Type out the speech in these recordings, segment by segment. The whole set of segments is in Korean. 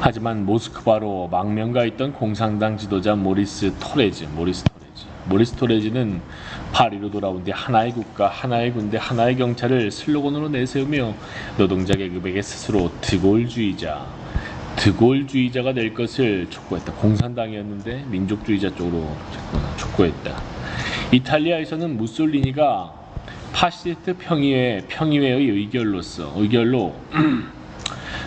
하지만 모스크바로 망명가 있던 공산당 지도자 모리스 토레즈는 파리로 돌아온 뒤 하나의 국가, 하나의 군대, 하나의 경찰을 슬로건으로 내세우며 노동자 계급에게 스스로 드골주의자가 될 것을 촉구했다. 공산당이었는데 민족주의자 쪽으로 촉구했다. 이탈리아에서는 무솔리니가 파시스트 평의회의 의결로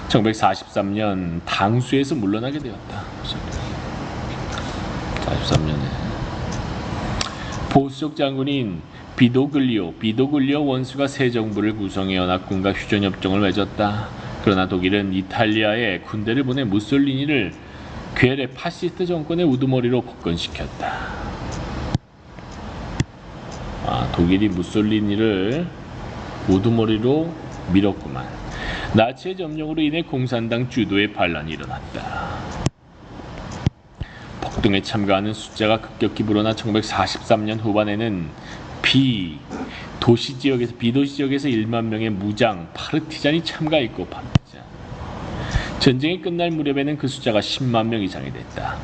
1943년 당수에서 물러나게 되었다. 43년에 보수적 장군인 비도글리오 원수가 새 정부를 구성해 연합군과 휴전협정을 맺었다. 그러나 독일은 이탈리아에 군대를 보내 무솔리니를 괴뢰 파시스트 정권의 우두머리로 복권시켰다. 독일이 무솔리니를 우두머리로 밀었구만. 나치의 점령으로 인해 공산당 주도의 반란이 일어났다. 폭동에 참가하는 숫자가 급격히 불어나 1943년 후반에는 비도시 지역에서 1만 명의 무장 파르티잔이 참가했고 전쟁이 끝날 무렵에는 그 숫자가 10만 명 이상이 됐다.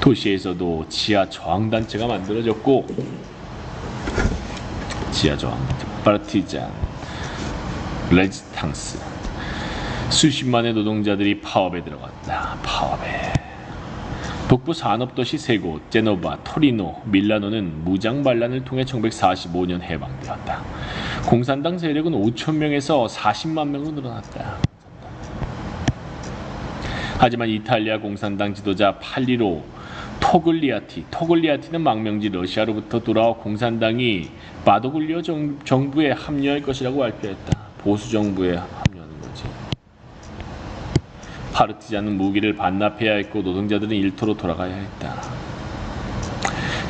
도시에서도 지하 저항단체가 만들어졌고 지하 저항단체 파르티잔 레지탕스 수십만의 노동자들이 파업에 들어갔다. 북부 산업도시 세 곳, 제노바, 토리노, 밀라노는 무장 반란을 통해 1945년 해방되었다. 공산당 세력은 5천 명에서 40만 명으로 늘어났다. 하지만 이탈리아 공산당 지도자 팔리로 토글리아티는 망명지 러시아로부터 돌아와 공산당이 바도글리오 정부에 합류할 것이라고 발표했다. 보수 정부에 합류하는 거지. 파르티잔은 무기를 반납해야 했고 노동자들은 일터로 돌아가야 했다.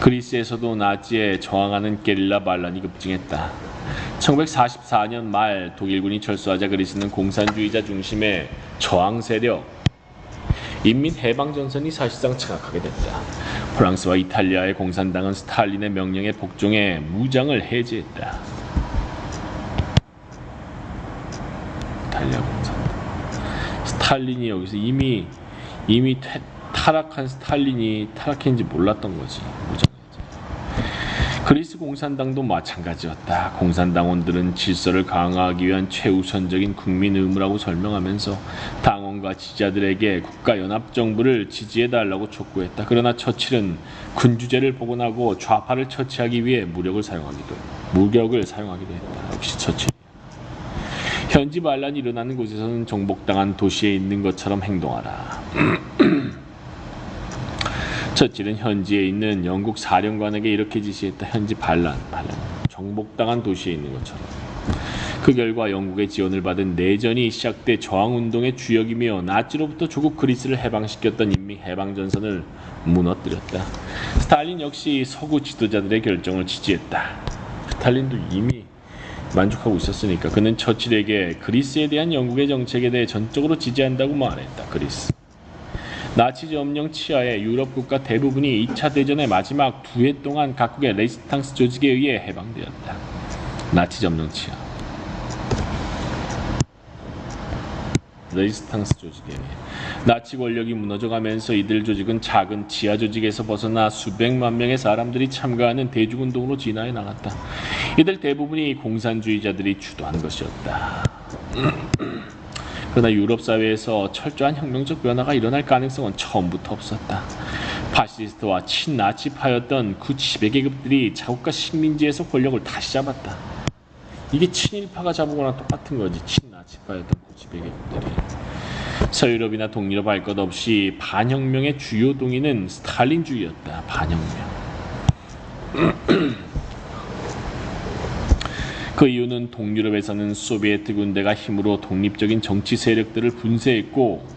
그리스에서도 나치에 저항하는 게릴라 반란이 급증했다. 1944년 말 독일군이 철수하자 그리스는 공산주의자 중심의 저항 세력 인민해방전선이 사실상 장악하게 됐다. 프랑스와 이탈리아의 공산당은 스탈린의 명령에 복종해 무장을 해제했다. 이탈리아 공산당. 스탈린이 여기서 이미 타락한 스탈린이 타락했는지 몰랐던 거지. 무장. 그리스 공산당도 마찬가지였다. 공산당원들은 질서를 강화하기 위한 최우선적인 국민 의무라고 설명하면서 당원과 지지자들에게 국가연합정부를 지지해달라고 촉구했다. 그러나 처칠은 군주제를 복원하고 좌파를 처치하기 위해 무력을 사용하기도 했다. 역시 처칠. 현지 반란이 일어나는 곳에서는 정복당한 도시에 있는 것처럼 행동하라. 처칠은 현지에 있는 영국 사령관에게 이렇게 지시했다. 현지 반란, 정복당한 도시에 있는 것처럼. 그 결과 영국의 지원을 받은 내전이 시작돼 저항운동의 주역이며 나치로부터 조국 그리스를 해방시켰던 인민해방전선을 무너뜨렸다. 스탈린 역시 서구 지도자들의 결정을 지지했다. 스탈린도 이미 만족하고 있었으니까 그는 처칠에게 그리스에 대한 영국의 정책에 대해 전적으로 지지한다고 말했다. 그리스. 나치 점령 치하의 유럽 국가 대부분이 2차 대전의 마지막 2해 동안 각국의 레지스탕스 조직에 의해 해방되었다. 나치 점령 치하. 레지스탕스 조직에 의해. 나치 권력이 무너져가면서 이들 조직은 작은 지하 조직에서 벗어나 수백만 명의 사람들이 참가하는 대중운동으로 진화해 나갔다. 이들 대부분이 공산주의자들이 주도한 것이었다. 그러나 유럽 사회에서 철저한 혁명적 변화가 일어날 가능성은 처음부터 없었다. 파시스트와 친나치파였던 그 지배계급들이 자국과 식민지에서 권력을 다시 잡았다. 이게 친일파가 잡은 똑같은 거지. 친나치파였던 그 지배계급들이. 서유럽이나 동유럽 할 것 없이 반혁명의 주요 동인은 스탈린주의였다. 반혁명. 그 이유는 동유럽에서는 소비에트 군대가 힘으로 독립적인 정치 세력들을 분쇄했고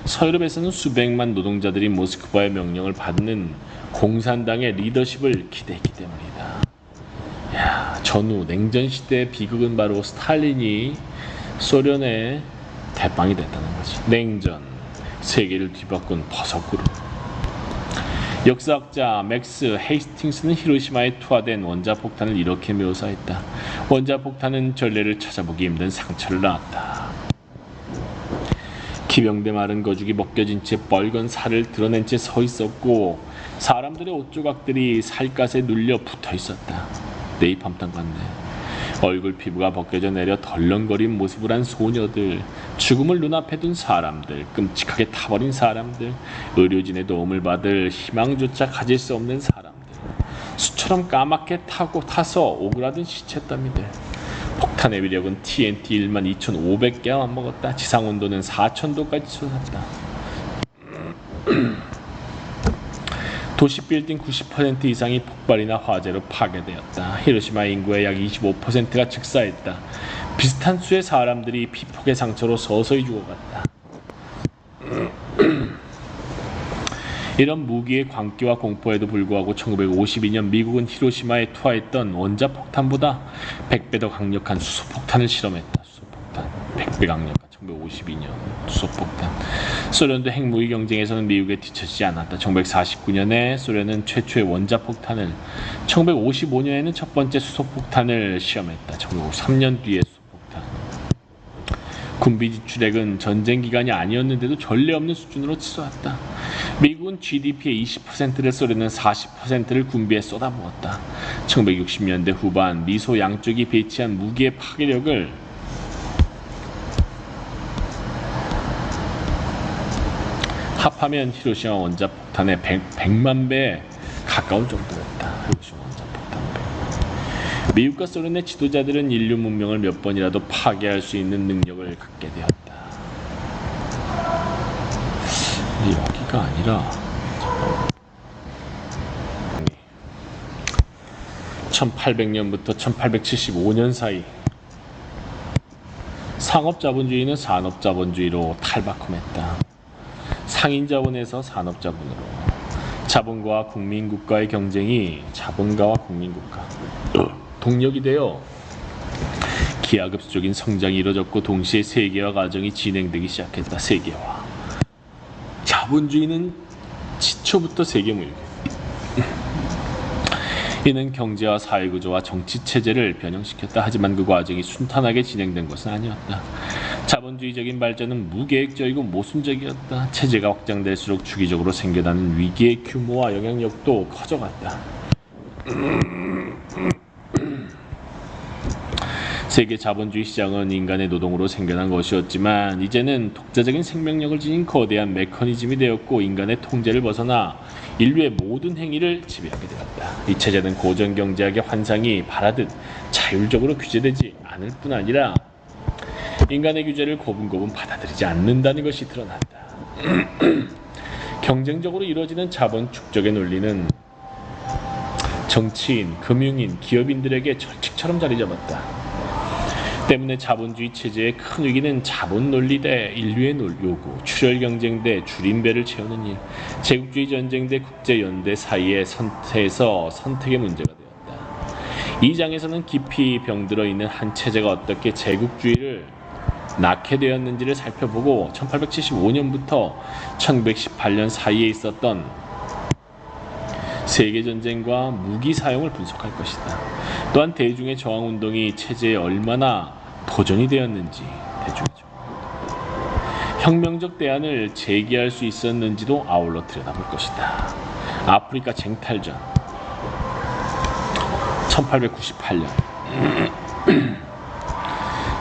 서유럽에서는 수백만 노동자들이 모스크바의 명령을 받는 공산당의 리더십을 기대했기 때문이다. 전후 냉전 시대의 비극은 바로 스탈린이 소련의 대빵이 됐다는 거지. 냉전, 세계를 뒤바꾼 버섯구름. 역사학자 맥스 헤이스팅스는 히로시마에 투하된 원자폭탄을 이렇게 묘사했다. 원자폭탄은 전례를 찾아보기 힘든 상처를 낳았다. 기병대 마른 거죽이 벗겨진 채 뻘건 살을 드러낸 채 서 있었고 사람들의 옷조각들이 살갗에 눌려 붙어 있었다. 네이팜당 같네. 얼굴 피부가 벗겨져 내려 덜렁거린 모습을 한 소녀들, 죽음을 눈앞에 둔 사람들, 끔찍하게 타버린 사람들, 의료진의 도움을 받을 희망조차 가질 수 없는 사람들, 수처럼 까맣게 타서 오그라든 시체더미들. 폭탄의 위력은 TNT 12,500개만 먹었다. 지상온도는 4,000도까지 솟았다. 도시 빌딩 90% 이상이 폭발이나 화재로 파괴되었다. 히로시마 인구의 약 25%가 즉사했다. 비슷한 수의 사람들이 피폭의 상처로 서서히 죽어갔다. 이런 무기의 광기와 공포에도 불구하고 1952년 미국은 히로시마에 투하했던 원자폭탄보다 100배 더 강력한 수소폭탄을 실험했다. 수소폭탄 100배 강력한 1952년 수소폭탄. 소련도 핵무기 경쟁에서는 미국에 뒤처지지 않았다. 1949년에 소련은 최초의 원자폭탄을, 1955년에는 첫 번째 수소폭탄을 시험했다. 1953년 뒤에 수소폭탄. 군비 지출액은 전쟁 기간이 아니었는데도 전례 없는 수준으로 치솟았다. 미국은 GDP의 20%를, 소련은 40%를 군비에 쏟아부었다. 1960년대 후반 미소 양쪽이 배치한 무기의 파괴력을 합하면 히로시마 원자폭탄의 100만 배에 가까울 정도였다. 히로시마 원자폭탄 100만 배. 미국과 소련의 지도자들은 인류 문명을 몇 번이라도 파괴할 수 있는 능력을 갖게 되었다. 여기가 아니라 1800년부터 1875년 사이 상업자본주의는 산업자본주의로 탈바꿈했다. 상인자본에서 산업자본으로. 자본가와 국민국가의 경쟁이 자본가와 국민국가 동력이 되어 기하급수적인 성장이 이뤄졌고 동시에 세계화 과정이 진행되기 시작했다. 세계화. 자본주의는 지초부터 세계무역. 이는 경제와 사회구조와 정치체제를 변형시켰다. 하지만 그 과정이 순탄하게 진행된 것은 아니었다. 자본주의적인 발전은 무계획적이고 모순적이었다. 체제가 확장될수록 주기적으로 생겨나는 위기의 규모와 영향력도 커져갔다. 세계 자본주의 시장은 인간의 노동으로 생겨난 것이었지만 이제는 독자적인 생명력을 지닌 거대한 메커니즘이 되었고 인간의 통제를 벗어나 인류의 모든 행위를 지배하게 되었다. 이 체제는 고전경제학의 환상이 바라듯 자율적으로 규제되지 않을 뿐 아니라 인간의 규제를 고분고분 받아들이지 않는다는 것이 드러난다. 경쟁적으로 이루어지는 자본 축적의 논리는 정치인, 금융인, 기업인들에게 철칙처럼 자리 잡았다. 때문에 자본주의 체제의 큰 위기는 자본 논리 대 인류의 요구, 출혈 경쟁 대 줄임배를 채우는 일, 제국주의 전쟁 대 국제연대 사이의 선택에서 선택의 문제가 되었다. 이 장에서는 깊이 병들어 있는 한 체제가 어떻게 제국주의를 낳게 되었는지를 살펴보고 1875년부터 1918년 사이에 있었던 세계전쟁과 무기 사용을 분석할 것이다. 또한 대중의 저항운동이 체제에 얼마나 도전이 되었는지, 혁명적 대안을 제기할 수 있었는지도 아울러 들여다볼 것이다. 아프리카 쟁탈전 1898년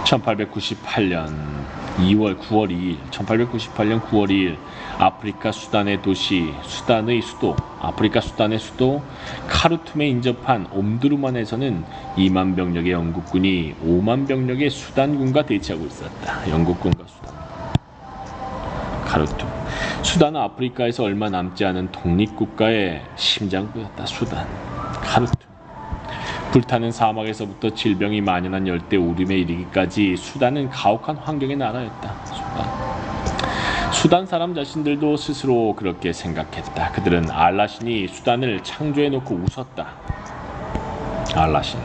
1898년 9월 2일 1898년 9월 2일 아프리카 수단의 도시, 수단의 수도, 아프리카 수단의 수도 카르툼에 인접한 옴두르만에서는 2만 병력의 영국군이 5만 병력의 수단군과 대치하고 있었다. 영국군과 수단. 카르툼. 수단은 아프리카에서 얼마 남지 않은 독립국가의 심장부였다. 수단. 카르툼. 불타는 사막에서부터 질병이 만연한 열대 우림에 이르기까지 수단은 가혹한 환경의 나라였다. 수단 사람 자신들도 스스로 그렇게 생각했다. 그들은 알라신이 수단을 창조해놓고 웃었다. 알라신.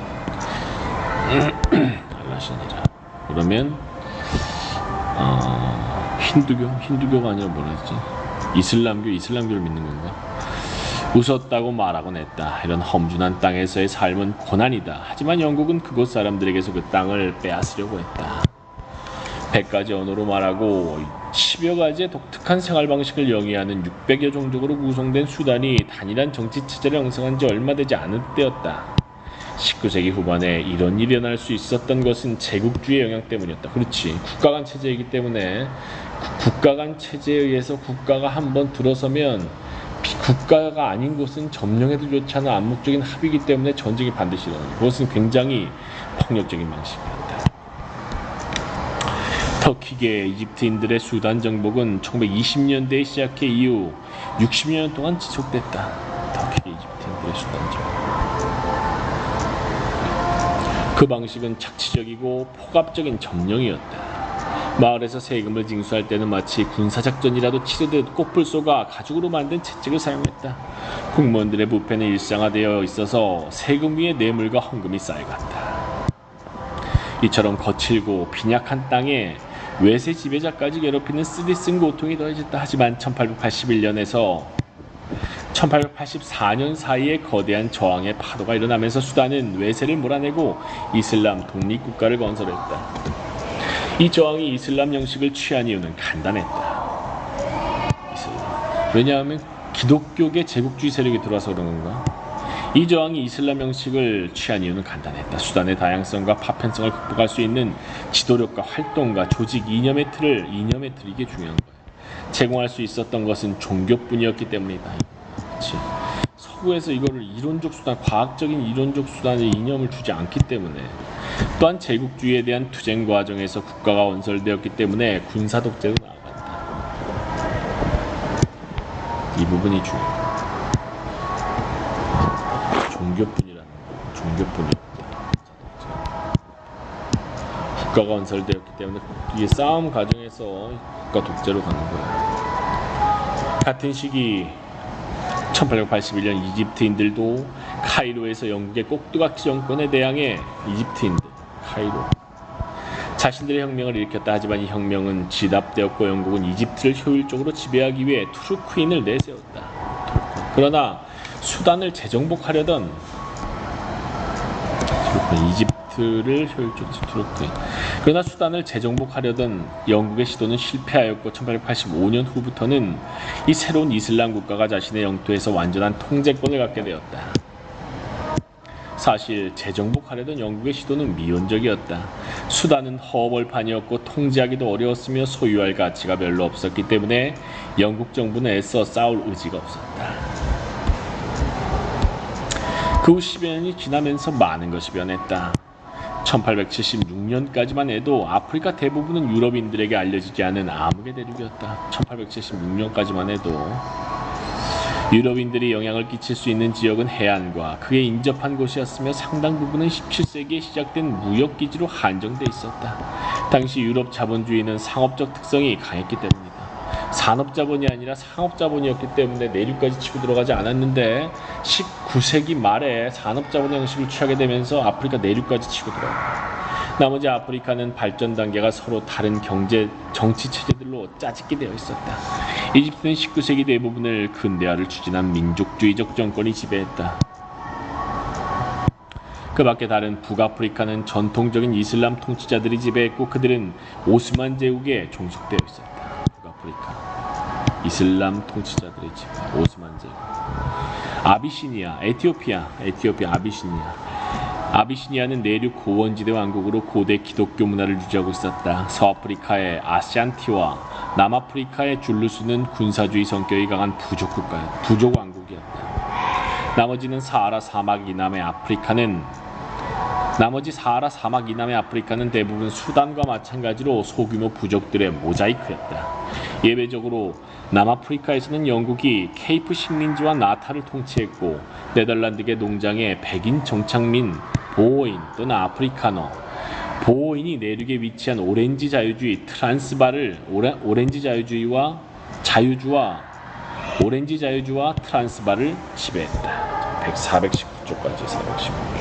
알라신이라. 그러면 힌두교가 아니라 뭐라지? 이슬람교를 믿는 건가? 웃었다고 말하곤 했다. 이런 험준한 땅에서의 삶은 고난이다. 하지만 영국은 그곳 사람들에게서 그 땅을 빼앗으려고 했다. 100가지 언어로 말하고 10여 가지의 독특한 생활 방식을 영위하는 600여 종족으로 구성된 수단이 단일한 정치 체제를 형성한 지 얼마 되지 않을 때였다. 19세기 후반에 이런 일이 일어날 수 있었던 것은 제국주의 영향 때문이었다. 그렇지. 국가 간 체제이기 때문에 국가 간 체제에 의해서 국가가 한번 들어서면 국가가 아닌 곳은 점령해도 좋지 않은 암묵적인 합의이기 때문에 전쟁이 반드시 일어난다. 그것은 굉장히 폭력적인 방식이었다. 터키계 이집트인들의 수단 정복은 1920년대에 시작해 이후 60년 동안 지속됐다. 터키계 이집트인들의 수단 정복. 그 방식은 착취적이고 폭압적인 점령이었다. 마을에서 세금을 징수할 때는 마치 군사작전이라도 치르듯 꽃불 쏘가 가죽으로 만든 채찍을 사용했다. 공무원들의 부패는 일상화되어 있어서 세금 위에 뇌물과 헌금이 쌓여갔다. 이처럼 거칠고 빈약한 땅에 외세 지배자까지 괴롭히는 쓰디쓴 고통이 더해졌다. 하지만 1881년에서 1884년 사이에 거대한 저항의 파도가 일어나면서 수단은 외세를 몰아내고 이슬람 독립국가를 건설했다. 이 저항이 이슬람 형식을 취한 이유는 간단했다. 왜냐하면 기독교계 제국주의 세력이 들어와서 그런 건가? 이 저항이 이슬람 형식을 취한 이유는 간단했다. 수단의 다양성과 파편성을 극복할 수 있는 지도력과 활동과 조직 이념의 틀 이게 중요한 거예요. 제공할 수 있었던 것은 종교뿐이었기 때문이다. 그렇지. 서구에서 이거를 이론적 수단, 과학적인 이론적 수단의 이념을 주지 않기 때문에, 또한 제국주의에 대한 투쟁 과정에서 국가가 건설되었기 때문에 군사 독재로 나아간다. 이 부분이 중요해요. 종교뿐이라는 거, 종교뿐이었다. 국가가 건설되었기 때문에 이 싸움 과정에서 국가 독재로 가는 거예요. 같은 시기 1881년 이집트인들도 카이로에서 영국의 꼭두각시 정권에 대항해 이집트인들, 카이로 자신들의 혁명을 일으켰다. 하지만 이 혁명은 지답되었고 영국은 이집트를 효율적으로 지배하기 위해 투르크인을 내세웠다. 그러나 수단을 재정복하려던 이집트를 효율적으로 투르크인 그러나 수단을 재정복하려던 영국의 시도는 실패하였고 1885년 후부터는 이 새로운 이슬람 국가가 자신의 영토에서 완전한 통제권을 갖게 되었다. 사실 재정복하려던 영국의 시도는 미온적이었다. 수단은 허벌판이었고 통제하기도 어려웠으며 소유할 가치가 별로 없었기 때문에 영국 정부는 애써 싸울 의지가 없었다. 그 후 10여 년이 지나면서 많은 것이 변했다. 1876년까지만 해도 아프리카 대부분은 유럽인들에게 알려지지 않은 암흑의 대륙이었다. 1876년까지만 해도 유럽인들이 영향을 끼칠 수 있는 지역은 해안과 그에 인접한 곳이었으며 상당 부분은 17세기에 시작된 무역기지로 한정돼 있었다. 당시 유럽 자본주의는 상업적 특성이 강했기 때문이다. 산업자본이 아니라 상업자본이었기 때문에 내륙까지 치고 들어가지 않았는데 19세기 말에 산업자본 형식을 취하게 되면서 아프리카 내륙까지 치고 들어갔다. 나머지 아프리카는 발전 단계가 서로 다른 경제, 정치 체제들로 짜집게 되어 있었다. 이집트는 19세기 대부분을 근대화를 추진한 민족주의적 정권이 지배했다. 그 밖에 다른 북아프리카는 전통적인 이슬람 통치자들이 지배했고 그들은 오스만 제국에 종속되어 있었다. 북아프리카 이슬람 통치자들의 지배, 오스만 제국. 아비시니아, 에티오피아 아비시니아는 내륙 고원지대 왕국으로 고대 기독교 문화를 유지하고 있었다. 서아프리카의 아샨티와 남아프리카의 줄루스는 군사주의 성격이 강한 부족 왕국이었다. 나머지 사하라 사막 이남의 아프리카는 대부분 수단과 마찬가지로 소규모 부족들의 모자이크였다. 예외적으로 남아프리카에서는 영국이 케이프 식민지와 나타를 통치했고 네덜란드계 농장의 백인 정착민 보호인 또는 아프리카너 보호인이 내륙에 위치한 오렌지 자유주와 트란스바를 지배했다. 419쪽까지 419.